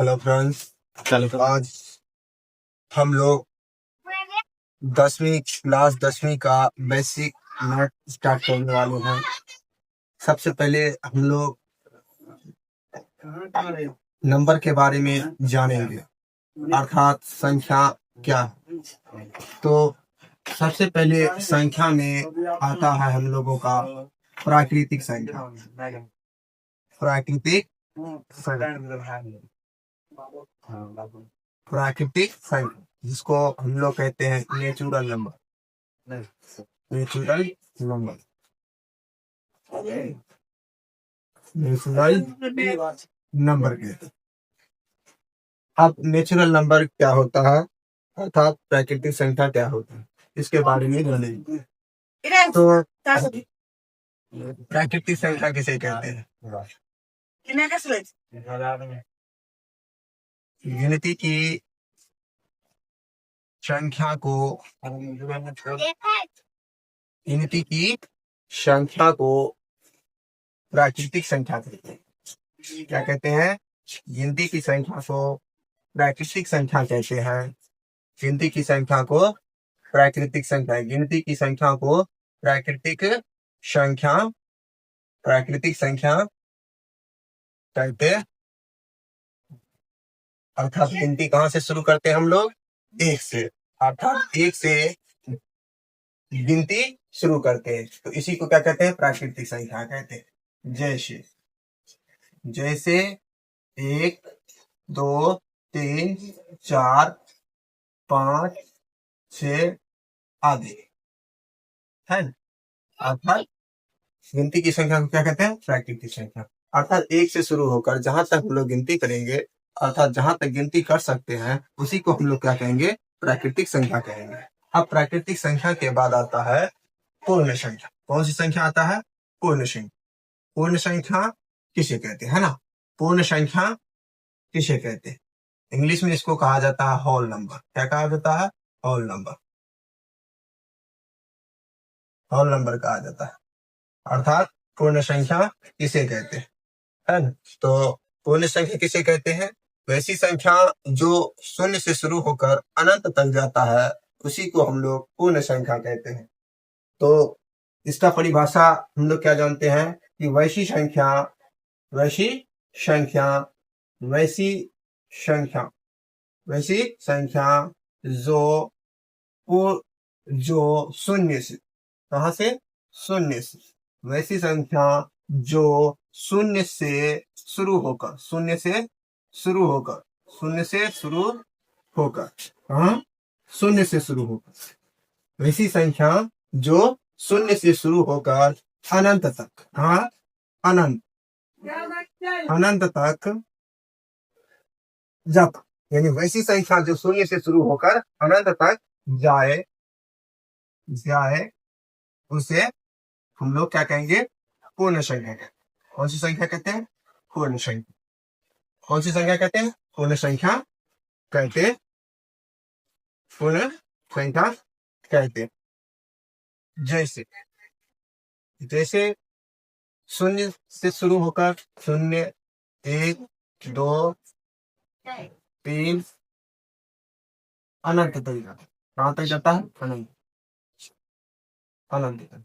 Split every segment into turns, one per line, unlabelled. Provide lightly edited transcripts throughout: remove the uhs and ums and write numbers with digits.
Hello friends,
चलो
आज हम लोग 10वीं का बेसिक मैथ स्टार्ट करने वाले हैं। सबसे पहले हम लोग नंबर के बारे में जानेंगे, अर्थात संख्या क्या है। तो सबसे पहले संख्या में आता है हम लोगों का प्राकृतिक संख्या। प्राकृतिक प्राकृतिक संख्या जिसको हम लोग कहते हैं natural number. Natural number natural number कहते हैं। अब नेचुरल नंबर क्या होता है, अर्थात प्राकृतिक संख्या क्या होता है, इसके बारे में जानेंगे। तो प्राकृतिक संख्या किसे कहते हैं? गिनती की संख्या को गिनती की संख्या को प्राकृतिक संख्या कहते हैं। क्या कहते हैं? गिनती की संख्या को प्राकृतिक संख्या कहते हैं। गिनती की संख्या को प्राकृतिक संख्या गिनती की संख्या को प्राकृतिक संख्या कहते हैं। अर्थात गिनती कहाँ से शुरू करते हैं हम लोग? एक से, अर्थात एक से गिनती शुरू करते हैं, तो इसी को क्या कहते हैं? प्राकृतिक संख्या कहते हैं। जैसे जैसे 1 2 3 4 5 6 आदि है न? अर्थात गिनती की संख्या को क्या कहते हैं? प्राकृतिक संख्या। अर्थात एक से शुरू होकर जहां तक हम लोग गिनती करेंगे, अर्थात जहां तक गिनती कर सकते हैं, उसी को हम लोग क्या कहेंगे? प्राकृतिक संख्या कहेंगे। अब प्राकृतिक संख्या के बाद आता है पूर्ण संख्या। कौन सी संख्या आता है? पूर्ण संख्या। पूर्ण संख्या किसे कहते हैं, है ना? पूर्ण संख्या किसे कहते हैं? इंग्लिश में इसको कहा जाता है होल नंबर। क्या कहा जाता है? Whole number. होल नंबर कहा जाता है। अर्थात पूर्ण संख्या किसे कहते हैं, है ना? तो पूर्ण संख्या किसे कहते हैं? वैसी संख्या जो शून्य से शुरू होकर अनंत तक जाता है, उसी को हम लोग पूर्ण संख्या कहते हैं। तो इसका परिभाषा हम लोग क्या जानते हैं कि वैसी संख्या वैसी संख्या वैसी संख्या वैसी संख्या जो शून्य से, कहां से? शून्य से। वैसी संख्या जो शून्य से शुरू होकर शून्य से शुरू होकर हाँ, शून्य से शुरू होकर वैसी संख्या जो शून्य से शुरू होकर अनंत तक, हाँ, अनंत तक जाता, यानी वैसी संख्या जो शून्य से शुरू होकर अनंत तक जाए उसे हम लोग क्या कहेंगे? पूर्ण संख्या। कौन सी संख्या कहते हैं? पूर्ण संख्या। कौन सी संख्या कहते हैं? पूर्ण संख्या कहते पूर्ण संख्या कहते। जैसे जैसे शून्य से शुरू होकर 0 1 2 3 अनंत तक जाता है। कहाँ तक जाता है? अनंत तक।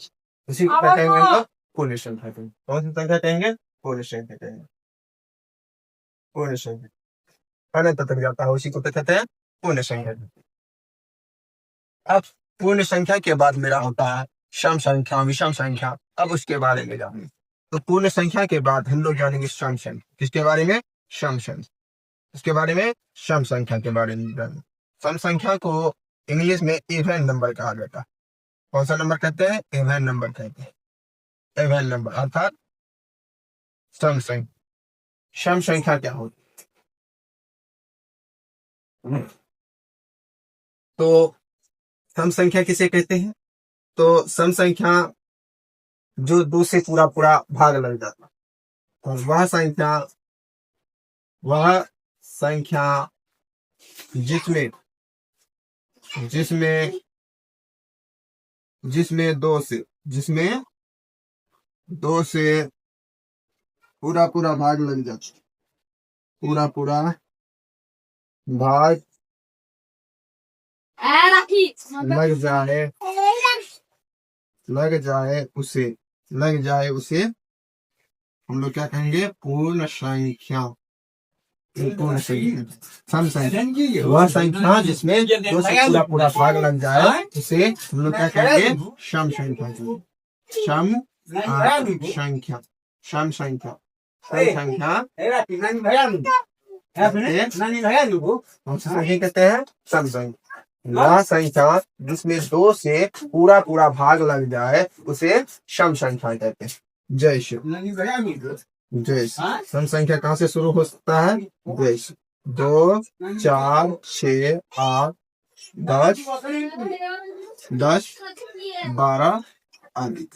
इसी को क्या कहेंगे हम लोग? पूर्ण संख्या कहेंगे। कौन सी संख्या कहेंगे? पूर्ण संख्या कहेंगे। पूर्ण संख्या अनंत तक जाता है, उसी को क्या कहते हैं? पूर्ण संख्या। अब पूर्ण संख्या के बाद मेरा होता है सम संख्या, विषम संख्या। अब उसके बारे में जानेंगे। तो पूर्ण संख्या के बाद हम लोग जानेंगे सम संख्या। किसके बारे में? सम संख्या। इसके बारे में सम संख्या के बारे में जानेंगे। सम संख्या को इंग्लिश में इवन नंबर कहा जाता है। कौन सा नंबर कहते हैं? इवन नंबर कहते हैं। इवन नंबर अर्थात सम संख्या। सम संख्या क्या होती है? तो सम संख्या किसे कहते हैं? तो सम संख्या जो 2 से पूरा भाग लग जाता, तो वह संख्या जिसमें जिसमें जिसमें 2 से पूरा भाग लग जाता, पूरा भाग लग जाए लग जाए उसे लग जाए उसे हम लोग क्या कहेंगे? पूर्ण संख्या। पूर्ण संख्या सम संख्या वह संख्या जिसमें दो से पूरा पूरा भाग लग जाए उसे हम लोग क्या कहेंगे? सम संख्या। सम संख्या सम संख्या सम संख्या कौन सी संख्या कहते हैं? सम संख्या। वह संख्या जिसमें दो से पूरा पूरा भाग लग जाए उसे सम संख्या कहते हैं। जय श्री जय श्री। सम संख्या कहाँ से शुरू हो सकता है? जय श्री। 2 4 6 8 10 10 12 आदि।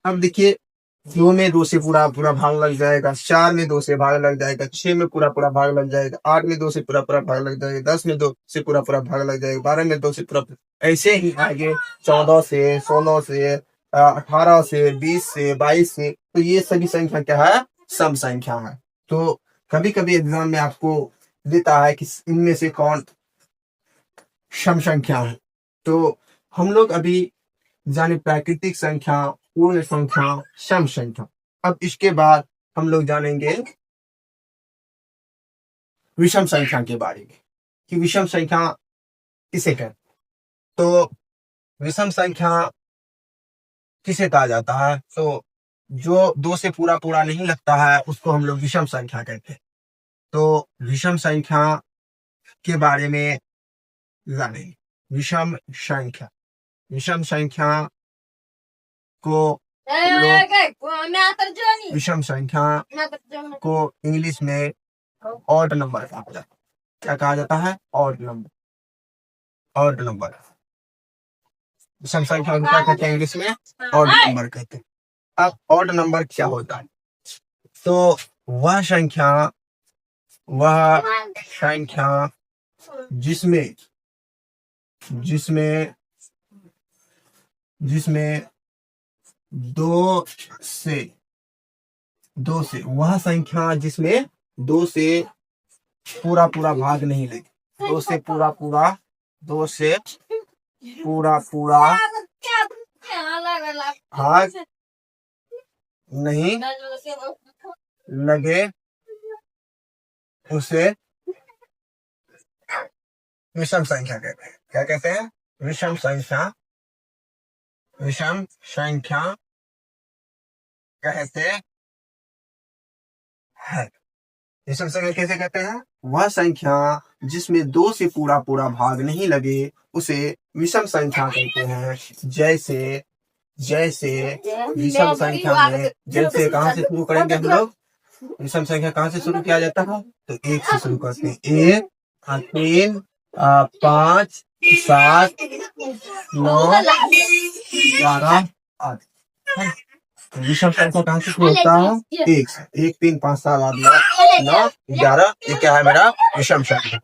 अब देखिए, 2 में 2 से पूरा पूरा भाग लग जाएगा, 4 में 2 से भाग लग जाएगा, 6 में पूरा पूरा भाग लग जाएगा, 8 में 2 से पूरा पूरा भाग लग जाएगा, 10 में 2 से पूरा पूरा भाग लग जाएगा, 12 में 2 से पूरा ऐसे ही आगे 14 से 16 से 18 से 20 से 22 से। तो ये सभी संख्या क्या है? सम संख्या है। तो कभी कभी एग्जाम में आपको देता है कि इनमें से कौन सम संख्या है। तो हम लोग अभी जाने प्राकृतिक संख्या, पूर्ण संख्या, सम संख्या। अब इसके बाद हम लोग जानेंगे विषम संख्या के बारे में कि विषम संख्या किसे कहते हैं। तो विषम संख्या किसे कहा जाता है? तो जो 2 से पूरा पूरा नहीं लगता है उसको हम लोग विषम संख्या कहते हैं। तो विषम संख्या के बारे में जानेंगे। विषम संख्या को विषम संख्या को इंग्लिश में ऑड नंबर कहा जाता है। क्या कहा जाता है? Odd number. ऑड नंबर विषम संख्या को क्या कहते हैं? इंग्लिश में ऑड नंबर कहते हैं। अब ऑड नंबर क्या होता है? तो वह संख्या जिसमें जिसमें जिसमें दो से वह संख्या जिसमें 2 से पूरा पूरा भाग नहीं लगे, 2 से पूरा पूरा भाग नहीं लगे उसे विषम संख्या कहते हैं। क्या कहते हैं? विषम संख्या कहते हैं। विषम संख्या कैसे कहते हैं? वह संख्या जिसमें 2 से पूरा पूरा भाग नहीं लगे उसे विषम संख्या कहते हैं। जैसे विषम संख्या में जैसे कहाँ से शुरू करेंगे हम लोग? विषम संख्या कहाँ से शुरू किया जाता है? तो 1 से शुरू करते हैं। 1 3 5 7 9 11 8। विषम संख्या कहाँ से शुरू होता है? 1 से। 1 3 5 7 8 9 11। ये क्या है? मेरा विषम संख्या।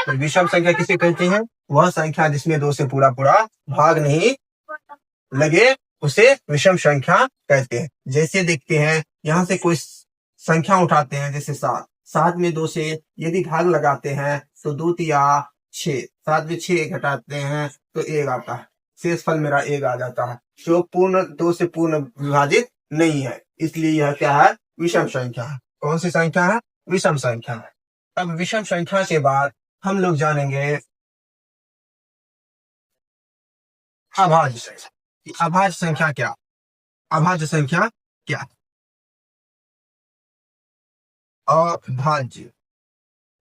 तो विषम संख्या किसे कहते हैं? वह संख्या जिसमें 2 से पूरा पूरा भाग नहीं लगे उसे विषम संख्या कहते हैं। जैसे देखते हैं, यहाँ से कोई संख्या उठाते हैं, जैसे 7। 7 में 2 से यदि भाग लगाते हैं तो 2 तिया 6। 7 में 6 घटाते हैं तो 1 आता है। शेष फल मेरा 1 आ जाता है, जो पूर्ण 2 से पूर्ण विभाजित नहीं है, इसलिए यह क्या है? विषम संख्या है। कौन सी संख्या है? विषम संख्या है। अब विषम संख्या के बाद हम लोग जानेंगे अभाज्य संख्या। अभाज्य संख्या क्या? अभाज्य संख्या क्या? अभाज्य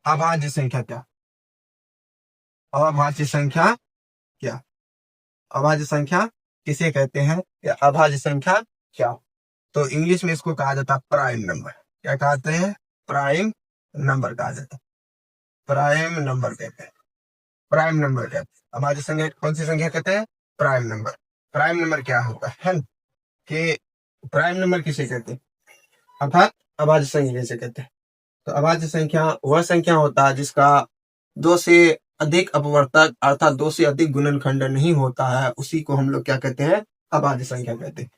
अभाज्य संख्या क्या? अभाज्य संख्या क्या? अभाज्य संख्या किसे कहते हैं? या अभाज्य संख्या क्या? तो इंग्लिश में इसको कहा जाता है प्राइम नंबर। क्या कहते हैं? प्राइम नंबर कहा जाता है। प्राइम नंबर कहते हैं। प्राइम नंबर कहते हैं। अभाज्य संख्या कौन सी संख्या कहते हैं? Prime number. प्राइम नंबर क्या होता है कि प्राइम नंबर किसे कहते हैं? अर्थात अभाज्य संख्या किसे कहते हैं? तो अभाज्य संख्या वह संख्या होता है जिसका 2 से अधिक अपवर्तक अर्थात 2 से अधिक गुणनखंड नहीं होता है, उसी को हम लोग क्या कहते हैं? अभाज्य संख्या कहते हैं।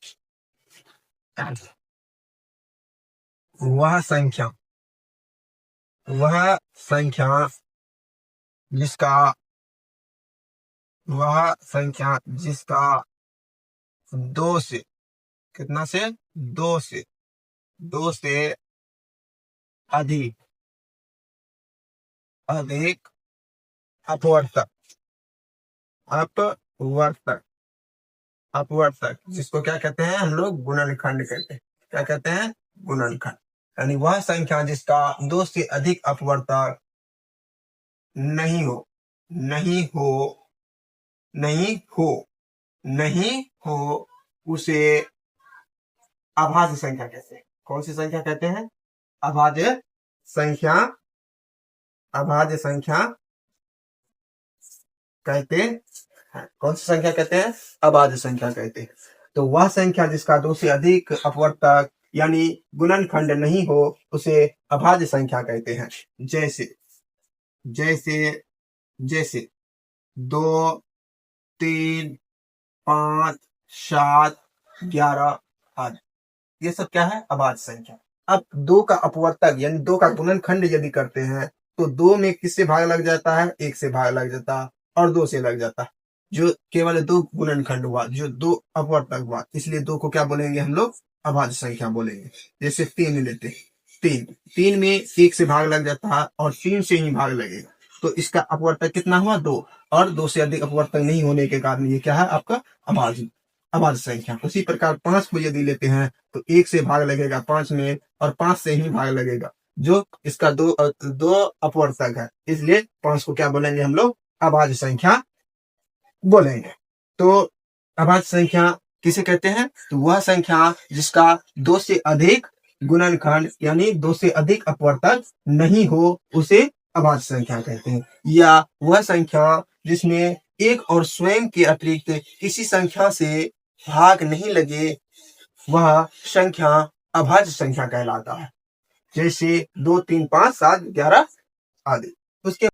वह संख्या वह संख्या जिसका वह संख्या जिसका दो से कितना से दो से अधिक अधिक अपवर्तक अपवर्तक अपवर्तक जिसको क्या कहते हैं हम लोग गुणनखंड कहते हैं। क्या कहते हैं? गुणनखंड। यानी वह संख्या जिसका दो से अधिक अपवर्तक नहीं हो नहीं हो नहीं हो नहीं हो उसे अभाज्य संख्या कहते हैं। कौन सी संख्या कहते हैं? अभाज्य संख्या अभाज्य संख्या कहते हैं। कौन सी संख्या कहते हैं? अभाज्य संख्या कहते हैं। तो वह संख्या जिसका दो से अधिक अपवर्तक यानी गुणनखंड नहीं हो उसे अभाज्य संख्या कहते हैं। जैसे जैसे जैसे 2, 3, 5, 7, 11 आदि। ये सब क्या है? अभाज्य संख्या। अब दो का अपवर्तक यानी दो का गुणनखंड यदि करते हैं तो दो में किससे भाग लग जाता है? एक से भाग लग जाता है और दो से लग जाता है। जो केवल दो गुणनखंड हुआ, जो दो अपवर्तक हुआ, इसलिए दो को क्या बोलेंगे हम लोग? अभाज्य संख्या बोलेंगे। जैसे 3 लेते हैं, तीन में एक से भाग लग जाता है और 3 से ही भाग लगेगा, तो इसका अपवर्तक कितना हुआ? 2। और 2 से अधिक अपवर्तक नहीं होने के कारण ये क्या है? आपका अभाज्य संख्या। उसी प्रकार 5 को यदि लेते हैं तो 1 से भाग लगेगा 5 में और 5 से ही भाग लगेगा, जो इसका दो अपवर्तक है, इसलिए 5 को क्या बोलेंगे हम लोग? अभाज्य संख्या बोलेंगे। तो अभाज्य संख्या किसे कहते हैं? तो वह संख्या जिसका दो से अधिक गुणनखंड यानी दो से अधिक अपवर्तक नहीं हो उसे अभाज्य संख्या कहते हैं। या वह संख्या जिसमें एक और स्वयं के अतिरिक्त किसी संख्या से भाग नहीं लगे वह संख्या अभाज्य संख्या कहलाता है। जैसे 2, 3, 5, 7, 11 आदि। उसके